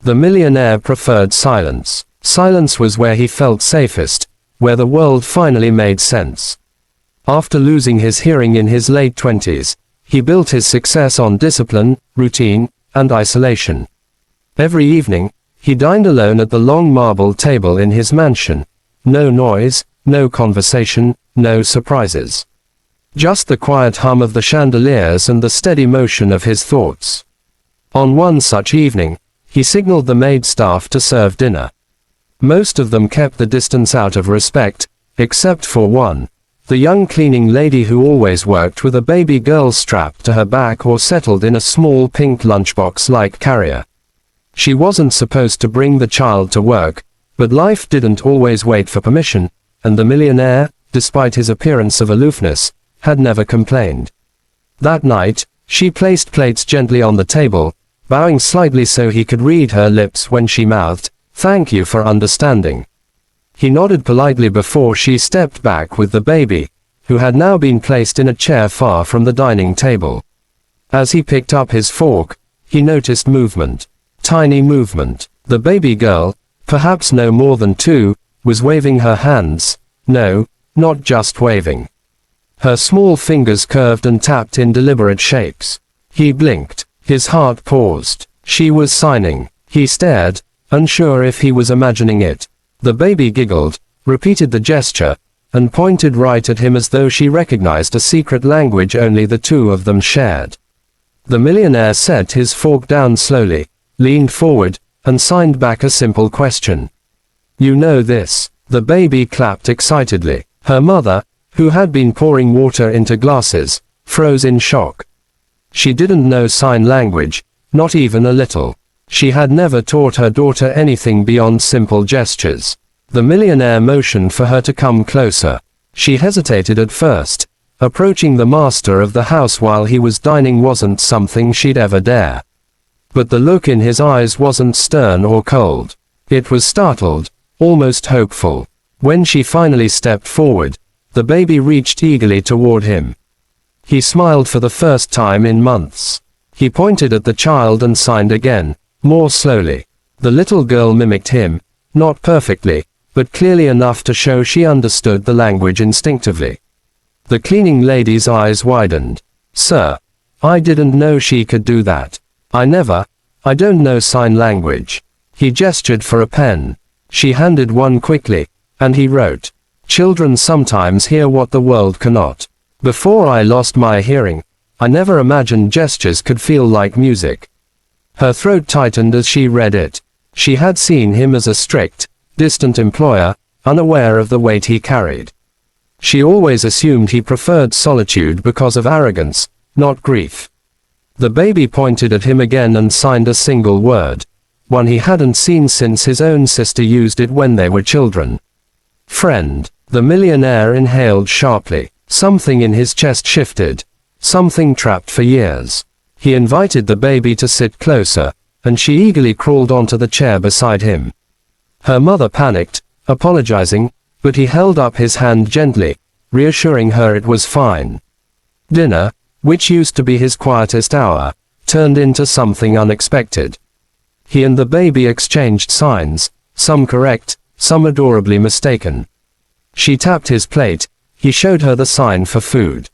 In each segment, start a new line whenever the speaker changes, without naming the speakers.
The millionaire preferred silence. Silence was where he felt safest, where the world finally made sense. After losing his hearing in his late 20s, he built his success on discipline, routine, and isolation. Every evening, he dined alone at the long marble table in his mansion. No noise, no conversation, no surprises. Just the quiet hum of the chandeliers and the steady motion of his thoughts. On one such evening, he signaled the maid staff to serve dinner. Most of them kept the distance out of respect, except for one, the young cleaning lady who always worked with a baby girl strapped to her back or settled in a small pink lunchbox-like carrier. She wasn't supposed to bring the child to work, but life didn't always wait for permission, and the millionaire, despite his appearance of aloofness, had never complained. That night, she placed plates gently on the table, bowing slightly so he could read her lips when she mouthed, "Thank you for understanding." He nodded politely before she stepped back with the baby, who had now been placed in a chair far from the dining table. As he picked up his fork, he noticed movement. Tiny movement. The baby girl, perhaps no more than 2, was waving her hands. No, not just waving. Her small fingers curved and tapped in deliberate shapes. He blinked. His heart paused. She was signing. He stared, unsure if he was imagining it. The baby giggled, repeated the gesture, and pointed right at him as though she recognized a secret language only the two of them shared. The millionaire set his fork down slowly, leaned forward, and signed back a simple question. "You know this?" The baby clapped excitedly. Her mother, who had been pouring water into glasses, froze in shock. She didn't know sign language, not even a little. She had never taught her daughter anything beyond simple gestures. The millionaire motioned for her to come closer. She hesitated at first. Approaching the master of the house while he was dining wasn't something she'd ever dare. But the look in his eyes wasn't stern or cold. It was startled, almost hopeful. When she finally stepped forward, the baby reached eagerly toward him. He smiled for the first time in months. He pointed at the child and signed again, more slowly. The little girl mimicked him, not perfectly, but clearly enough to show she understood the language instinctively. The cleaning lady's eyes widened. "Sir, I didn't know she could do that. I don't know sign language." He gestured for a pen. She handed one quickly, and he wrote, "Children sometimes hear what the world cannot. Before I lost my hearing, I never imagined gestures could feel like music." Her throat tightened as she read it. She had seen him as a strict, distant employer, unaware of the weight he carried. She always assumed he preferred solitude because of arrogance, not grief. The baby pointed at him again and signed a single word, one he hadn't seen since his own sister used it when they were children. "Friend." The millionaire inhaled sharply. Something in his chest shifted. Something trapped for years. He invited the baby to sit closer, and she eagerly crawled onto the chair beside him. Her mother panicked, apologizing, but he held up his hand gently, reassuring her it was fine. Dinner, which used to be his quietest hour, turned into something unexpected. He and the baby exchanged signs, some correct, some adorably mistaken. She tapped his plate, he showed her the sign for food.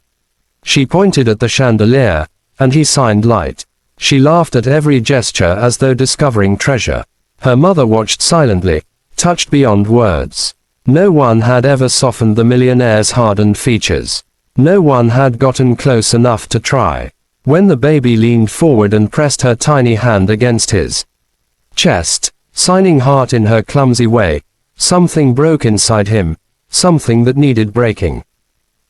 She pointed at the chandelier, and he signed light. She laughed at every gesture as though discovering treasure. Her mother watched silently, touched beyond words. No one had ever softened the millionaire's hardened features. No one had gotten close enough to try. When the baby leaned forward and pressed her tiny hand against his chest, signing heart in her clumsy way, something broke inside him, something that needed breaking.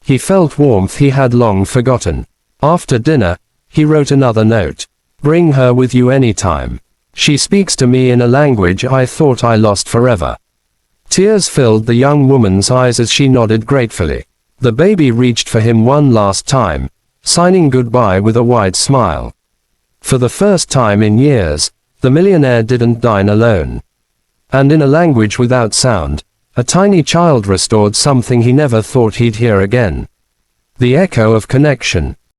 He felt warmth he had long forgotten. After dinner, he wrote another note. "Bring her with you anytime. She speaks to me in a language I thought I lost forever." Tears filled the young woman's eyes as she nodded gratefully. The baby reached for him one last time, signing goodbye with a wide smile. For the first time in years, the millionaire didn't dine alone. And in a language without sound, a tiny child restored something he never thought he'd hear again. The echo of connection.